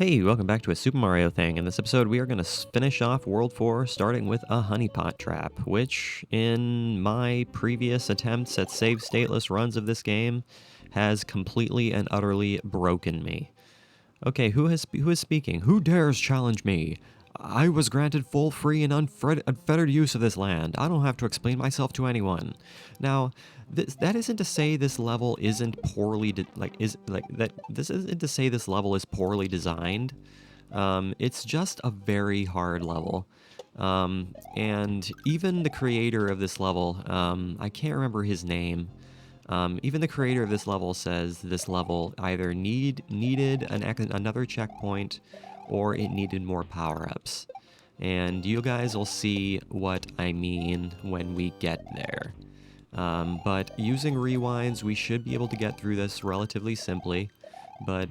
Hey, welcome back to a Super Mario thing. In this episode, we are going to finish off World 4, starting with a Honeypot Trap, which, in my previous attempts at save stateless runs of this game, has completely and utterly broken me. Okay, who is speaking? Who dares challenge me? I was granted full, free, and unfettered use of this land. I don't have to explain myself to anyone. Now, that isn't to say this level isn't poorly this isn't to say this level is poorly designed. It's just a very hard level. And even the creator of this level, I can't remember his name. Even the creator of this level says this level either needed another checkpoint or it needed more power-ups. And you guys will see what I mean when we get there. But using rewinds, we should be able to get through this relatively simply. But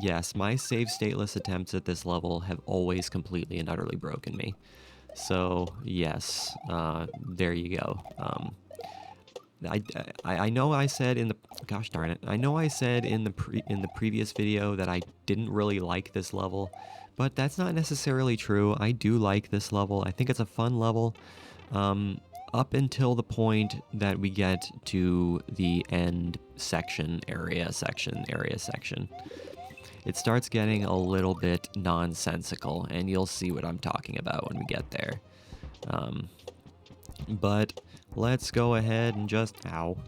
yes, my save stateless attempts at this level have always completely and utterly broken me. So yes, there you go. I know I said in the gosh darn it, I know I said in the previous video that I didn't really like this level, but that's not necessarily true. I do like this level. I think it's a fun level. Up until the point that we get to the end area section. It starts getting a little bit nonsensical, and you'll see what I'm talking about when we get there. But let's go ahead and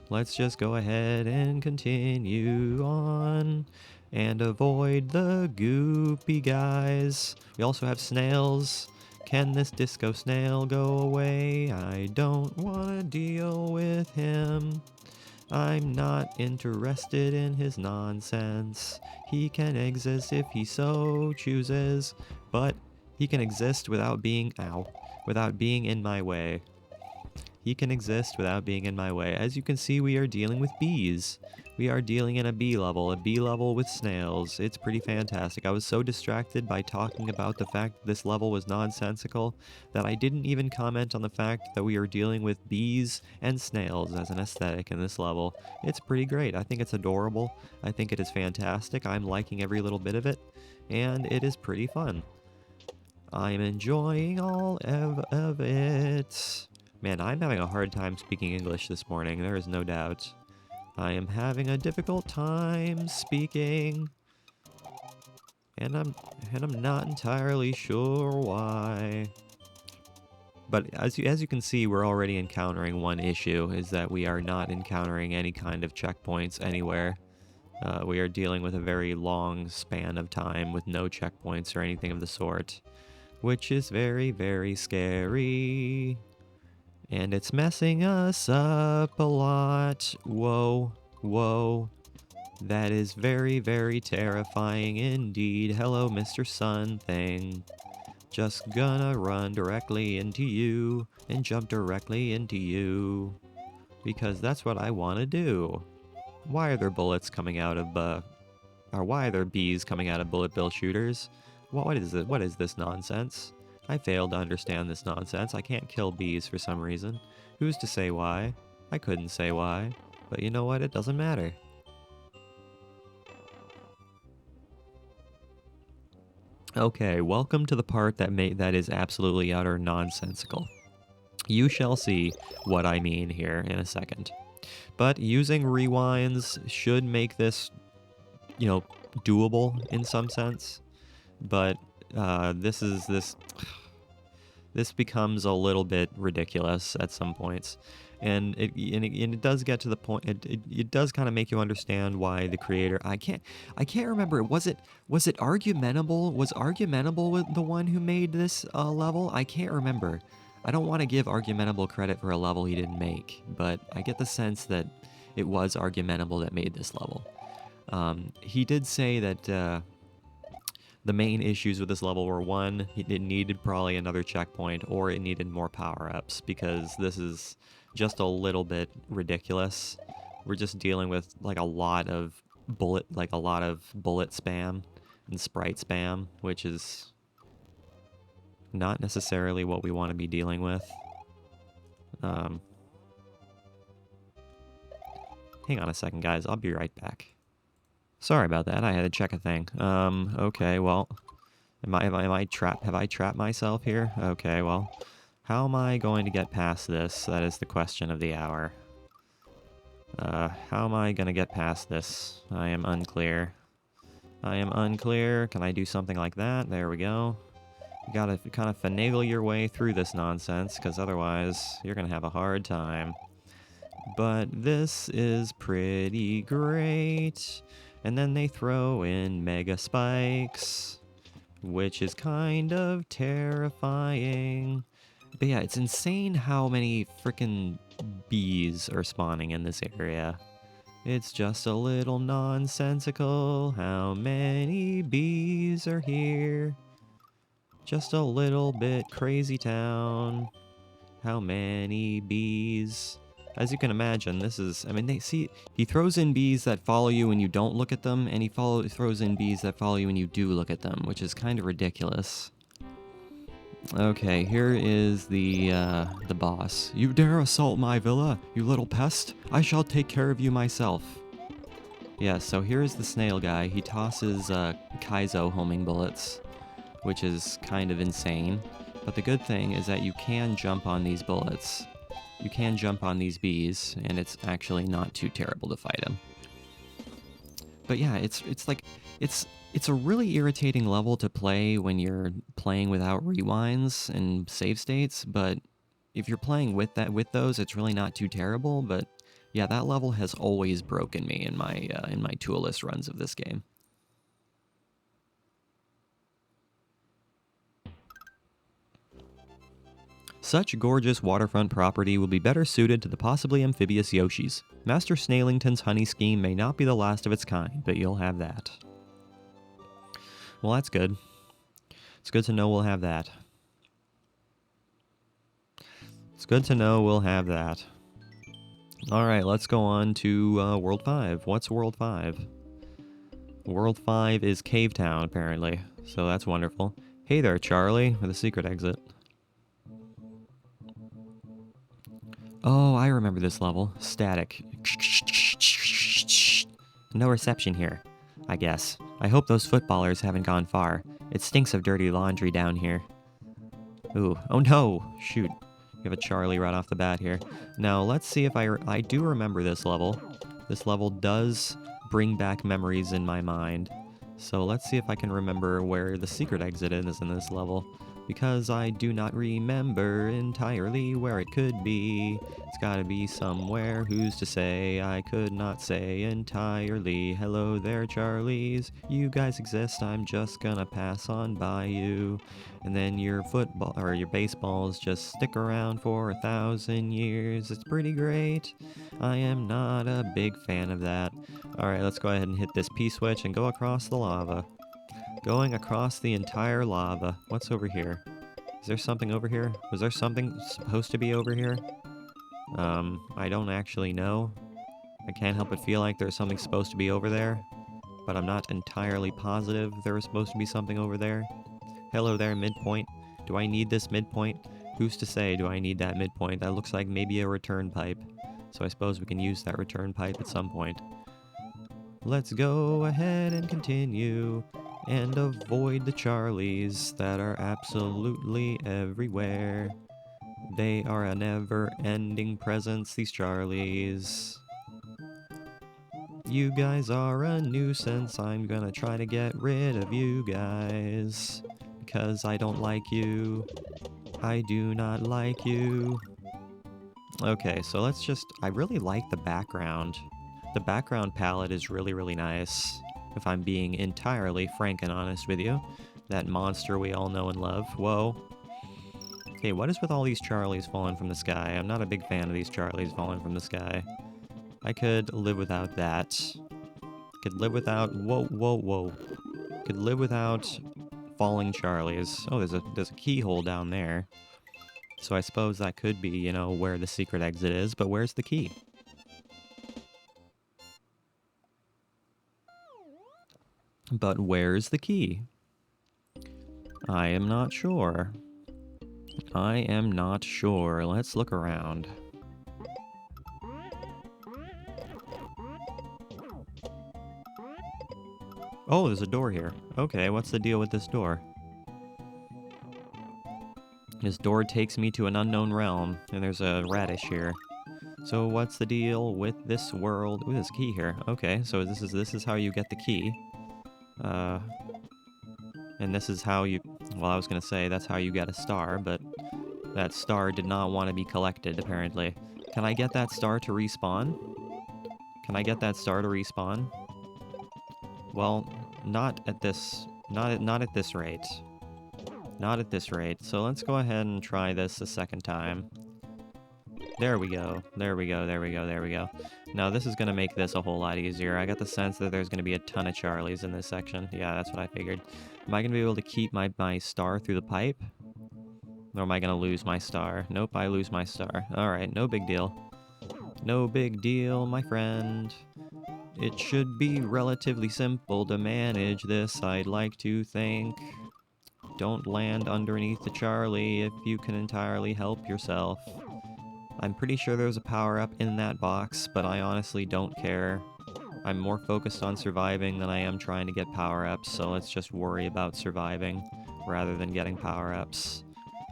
let's just go ahead and continue on and avoid the goopy guys. We also have snails. Can this disco snail go away? I don't want to deal with him. I'm not interested in his nonsense. He can exist if he so chooses, but he can exist without being in my way. He can exist without being in my way. As you can see, we are dealing with bees. We are dealing in a bee level with snails. It's pretty fantastic. I was so distracted by talking about the fact that this level was nonsensical that I didn't even comment on the fact that we are dealing with bees and snails as an aesthetic in this level. It's pretty great. I think it's adorable. I think it is fantastic. I'm liking every little bit of it, and it is pretty fun. I'm enjoying all of it. Man, I'm having a hard time speaking English this morning, there is no doubt. I am having a difficult time speaking, and I'm not entirely sure why. But as you can see, we're already encountering one issue, is that we are not encountering any kind of checkpoints anywhere. We are dealing with a very long span of time with no checkpoints or anything of the sort, which is very, very scary. And it's messing us up a lot. Whoa. That is very, very terrifying indeed. Hello, Mr. Sun Thing. Just gonna run directly into you and jump directly into you. Because that's what I want to do. Why are there bullets coming out of, why are there bees coming out of bullet bill shooters? What is it? What is this nonsense? I failed to understand this nonsense. I can't kill bees for some reason. Who's to say why? I couldn't say why. But you know what? It doesn't matter. Okay, welcome to the part that is absolutely utter nonsensical. You shall see what I mean here in a second. But using rewinds should make this, doable in some sense. But this becomes a little bit ridiculous at some points, and it does get to the point. It does kind of make you understand why the creator. I can't remember. Was it Argumentable? Was Argumentable the one who made this level? I can't remember. I don't want to give Argumentable credit for a level he didn't make, but I get the sense that it was Argumentable that made this level. He did say that. The main issues with this level were, one, it needed probably another checkpoint, or it needed more power-ups, because this is just a little bit ridiculous. We're just dealing with a lot of bullet spam and sprite spam, which is not necessarily what we want to be dealing with. Hang on a second, guys. I'll be right back. Sorry about that. I had to check a thing. Okay, well, am I trapped? Have I trapped myself here? Okay, well, how am I going to get past this? That is the question of the hour. How am I going to get past this? I am unclear. I am unclear. Can I do something like that? There we go. You gotta kind of finagle your way through this nonsense, because otherwise you're gonna have a hard time. But this is pretty great. And then they throw in mega spikes, which is kind of terrifying. But yeah, it's insane how many frickin' bees are spawning in this area. It's just a little nonsensical how many bees are here. Just a little bit crazy town. How many bees? As you can imagine, this is, I mean, he throws in bees that follow you when you don't look at them, and he throws in bees that follow you when you do look at them, which is kind of ridiculous. Okay, here is the boss. You dare assault my villa, you little pest? I shall take care of you myself. Yeah, so here's the snail guy. He tosses Kaizo homing bullets, which is kind of insane. But the good thing is that you can jump on these bullets. You can jump on these bees, and it's actually not too terrible to fight him. But yeah, it's a really irritating level to play when you're playing without rewinds and save states, but if you're playing with those, it's really not too terrible. But yeah, that level has always broken me in my toolless runs of this game. Such gorgeous waterfront property will be better suited to the possibly amphibious Yoshis. Master Snailington's honey scheme may not be the last of its kind, but you'll have that. Well, that's good. It's good to know we'll have that. It's good to know we'll have that. Alright, let's go on to World 5. What's World 5? World 5 is Cave Town, apparently. So that's wonderful. Hey there, Charlie, with a secret exit. Oh, I remember this level. Static. No reception here, I guess. I hope those footballers haven't gone far. It stinks of dirty laundry down here. Ooh, oh no! Shoot. We have a Charlie right off the bat here. Now, let's see if I do remember this level. This level does bring back memories in my mind. So let's see if I can remember where the secret exit is in this level. Because I do not remember entirely where it could be. It's gotta be somewhere. Who's to say? I could not say entirely. Hello there, Charlies. You guys exist. I'm just gonna pass on by you. And then your football or your baseballs just stick around for 1,000 years. It's pretty great. I am not a big fan of that. Alright, let's go ahead and hit this P-switch and go across the lava. Going across the entire lava. What's over here? Is there something over here? Was there something supposed to be over here? I don't actually know. I can't help but feel like there's something supposed to be over there, but I'm not entirely positive there was supposed to be something over there. Hello there, midpoint. Do I need this midpoint? Who's to say do I need that midpoint? That looks like maybe a return pipe. So I suppose we can use that return pipe at some point. Let's go ahead and continue. And avoid the Charlies that are absolutely everywhere. They are a never-ending presence, these Charlies. You guys are a nuisance. I'm gonna try to get rid of you guys. Because I don't like you. I do not like you. Okay, so let's just... I really like the background. The background palette is really, really nice. If I'm being entirely frank and honest with you. That monster we all know and love. Whoa. Okay, what is with all these Charlies falling from the sky? I'm not a big fan of these Charlies falling from the sky. I could live without that. Could live without... Whoa, whoa, whoa. Could live without falling Charlies. Oh, there's a keyhole down there. So I suppose that could be, you know, where the secret exit is, but where's the key? But where's the key? I am not sure. I am not sure. Let's look around. Oh, there's a door here. Okay, what's the deal with this door? This door takes me to an unknown realm, and there's a radish here. So what's the deal with this world? Ooh, there's a key here. Okay, so this is how you get the key. And this is how you... Well, I was gonna say that's how you get a star, but that star did not want to be collected, apparently. Can I get that star to respawn? Can I get that star to respawn? Well, not at this... Not at this rate. Not at this rate. So let's go ahead and try this a second time. There we go. There we go. There we go. There we go. Now this is going to make this a whole lot easier. I got the sense that there's going to be a ton of Charlies in this section. Yeah, that's what I figured. Am I going to be able to keep my star through the pipe? Or am I going to lose my star? Nope, I lose my star. Alright, no big deal. No big deal, my friend. It should be relatively simple to manage this, I'd like to think. Don't land underneath the Charlie if you can entirely help yourself. I'm pretty sure there's a power-up in that box, but I honestly don't care. I'm more focused on surviving than I am trying to get power-ups, so let's just worry about surviving rather than getting power-ups.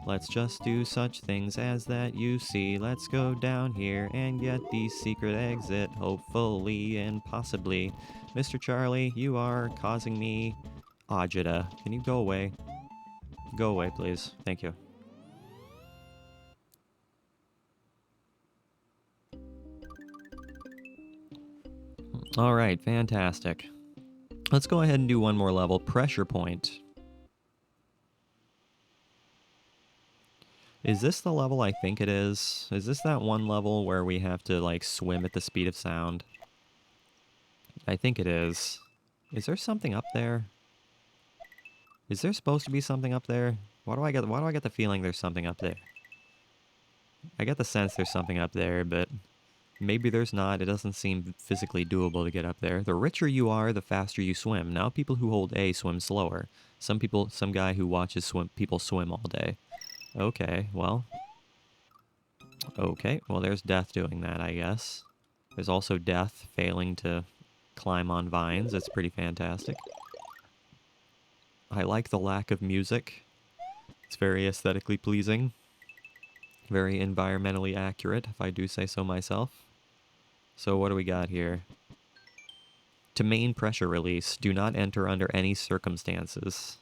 Let's just do such things as that you see. Let's go down here and get the secret exit, hopefully and possibly. Mr. Charlie, you are causing me agita. Can you go away? Go away, please. Thank you. Alright, fantastic. Let's go ahead and do one more level. Pressure point. Is this the level I think it is? Is this that one level where we have to, like, swim at the speed of sound? I think it is. Is there something up there? Is there supposed to be something up there? Why do I get the feeling there's something up there? I get the sense there's something up there, but maybe there's not. It doesn't seem physically doable to get up there. The richer you are, the faster you swim. Now people who hold A swim slower. Some guy who watches people swim all day. Okay, well. Okay, well there's Death doing that, I guess. There's also Death failing to climb on vines. It's pretty fantastic. I like the lack of music. It's very aesthetically pleasing. Very environmentally accurate, if I do say so myself. So what do we got here? To main pressure release, do not enter under any circumstances.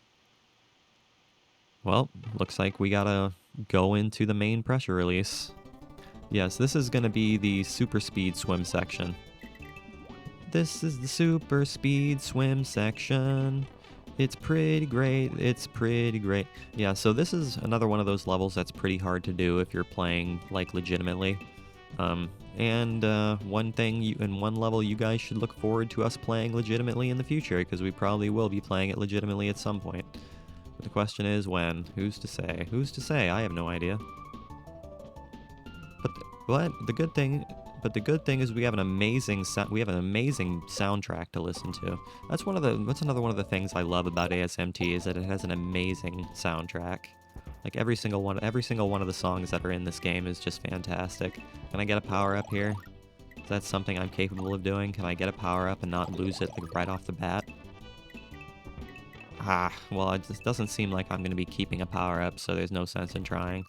Well, looks like we gotta go into the main pressure release. Yes, this is gonna be the super speed swim section. This is the super speed swim section. It's pretty great, it's pretty great. Yeah, so this is another one of those levels that's pretty hard to do if you're playing, like, legitimately. One level you guys should look forward to us playing legitimately in the future, because we probably will be playing it legitimately at some point. But the question is when? Who's to say? Who's to say? I have no idea. But the good thing is we have an amazing soundtrack to listen to. That's another one of the things I love about ASMT is that it has an amazing soundtrack. Like every single one of the songs that are in this game is just fantastic. Can I get a power up here? Is that something I'm capable of doing? Can I get a power up and not lose it like right off the bat? Well, it just doesn't seem like I'm going to be keeping a power up, so there's no sense in trying.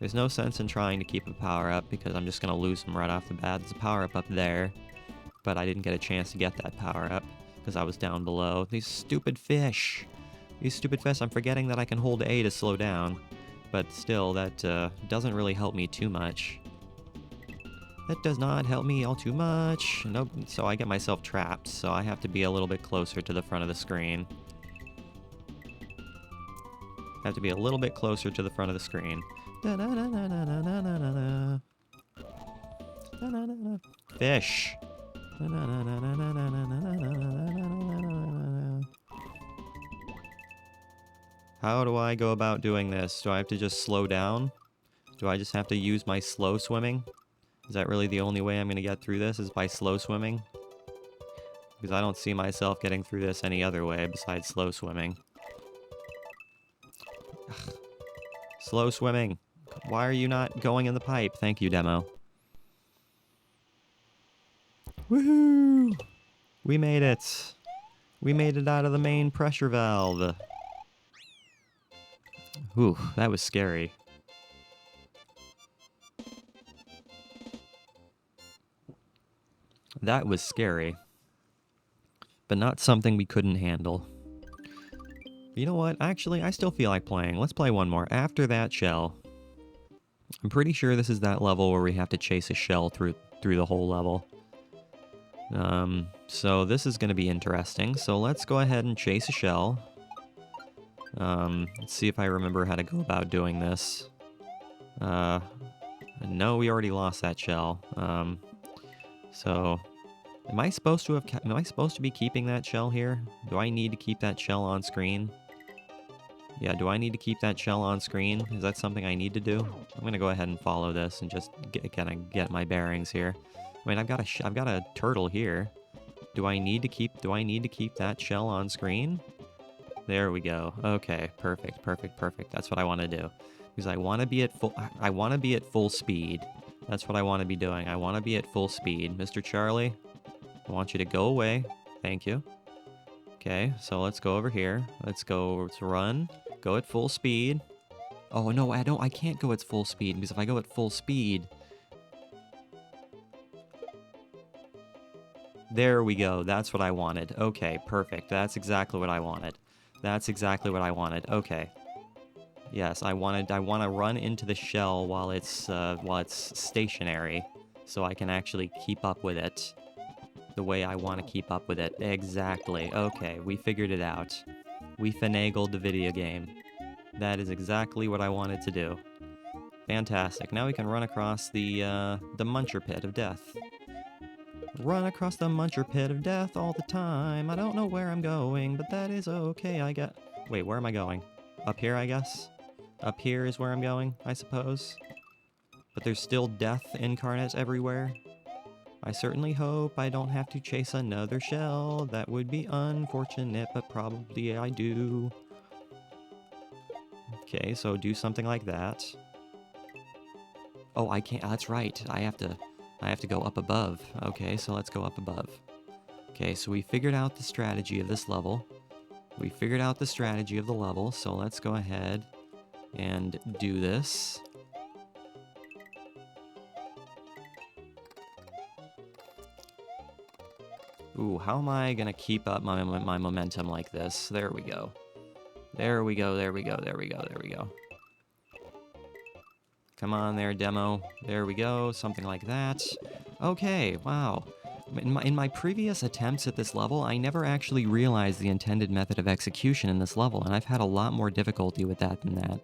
There's no sense in trying to keep a power up because I'm just going to lose them right off the bat. There's a power up there, but I didn't get a chance to get that power up because I was down below. These stupid fish! These stupid fish, I'm forgetting that I can hold A to slow down, but still, that doesn't really help me too much. That does not help me all too much. Nope, so I get myself trapped, so I have to be a little bit closer to the front of the screen. I have to be a little bit closer to the front of the screen. Fish! How do I go about doing this? Do I have to just slow down? Do I just have to use my slow swimming? Is that really the only way I'm going to get through this, is by slow swimming? Because I don't see myself getting through this any other way besides slow swimming. Ugh. Slow swimming. Why are you not going in the pipe? Thank you, demo. Woohoo! We made it! We made it out of the main pressure valve. Ooh, that was scary. That was scary. But not something we couldn't handle. You know what? Actually, I still feel like playing. Let's play one more. After that shell. I'm pretty sure this is that level where we have to chase a shell through the whole level. So this is going to be interesting. So let's go ahead and chase a shell. Let's see if I remember how to go about doing this. No, we already lost that shell. So am I supposed to be keeping that shell here? Do I need to keep that shell on screen? Yeah, do I need to keep that shell on screen? Is that something I need to do? I'm gonna go ahead and follow this and just get my bearings here. Wait, I've got a turtle here. Do I need to keep that shell on screen? There we go. Okay, perfect. That's what I want to do. Because I want to be at full speed. That's what I want to be doing. I want to be at full speed. Mr. Charlie, I want you to go away. Thank you. Okay, so let's go over here. Let's run. Go at full speed. Oh no, I can't go at full speed, because if I go at full speed... There we go. That's what I wanted. Okay, perfect. That's exactly what I wanted. Okay. Yes, I want to run into the shell while it's stationary, so I can actually keep up with it the way I want to keep up with it. Exactly. Okay, we figured it out. We finagled the video game. That is exactly what I wanted to do. Fantastic. Now we can run across the Muncher Pit of Death. Run across the Muncher Pit of Death all the time. I don't know where I'm going, but that is okay. Wait, where am I going? Up here, I guess? Up here is where I'm going, I suppose. But there's still death incarnate everywhere. I certainly hope I don't have to chase another shell. That would be unfortunate, but probably I do. Okay, so do something like that. Oh, I can't. That's right. I have to go up above. Okay, so let's go up above. Okay, so we figured out the strategy of this level. We figured out the strategy of the level, so let's go ahead and do this. Ooh, how am I gonna keep up my momentum like this? There we go. There we go. Come on there, demo. There we go, something like that. Okay, wow. In my previous attempts at this level, I never actually realized the intended method of execution in this level, and I've had a lot more difficulty with that than that.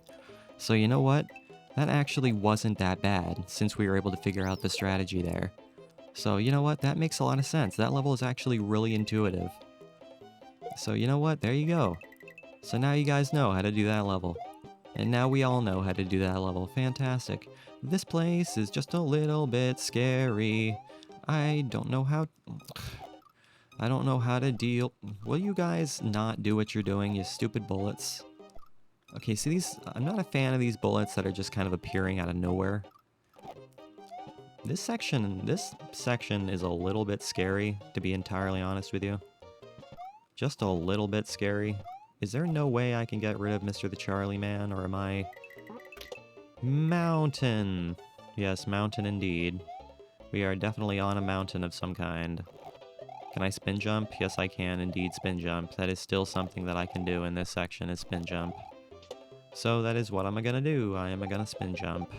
So you know what? That actually wasn't that bad, since we were able to figure out the strategy there. So you know what? That makes a lot of sense. That level is actually really intuitive. So you know what? There you go. So now you guys know how to do that level. And now we all know how to do that level. Fantastic. This place is just a little bit scary. I don't know how to deal... Will you guys not do what you're doing, you stupid bullets? Okay, see I'm not a fan of these bullets that are just kind of appearing out of nowhere. This section is a little bit scary, to be entirely honest with you. Just a little bit scary. Is there no way I can get rid of Mr. the Charlie Man, or am I... Mountain! Yes, mountain indeed. We are definitely on a mountain of some kind. Can I spin jump? Yes, I can indeed spin jump. That is still something that I can do in this section, is spin jump. So that is what I'm gonna do. I am gonna spin jump.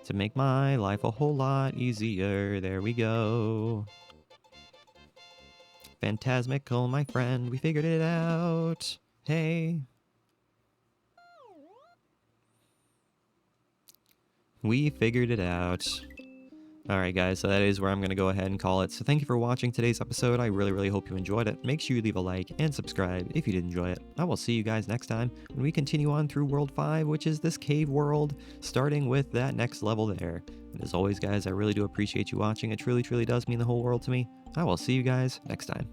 To make my life a whole lot easier. There we go. Phantasmical, my friend. We figured it out. Hey. We figured it out. Alright guys, so that is where I'm going to go ahead and call it. So thank you for watching today's episode. I really hope you enjoyed it. Make sure you leave a like and subscribe if you did enjoy it. I will see you guys next time when we continue on through World 5, which is this cave world, starting with that next level there. And as always guys, I really do appreciate you watching. It truly does mean the whole world to me. I will see you guys next time.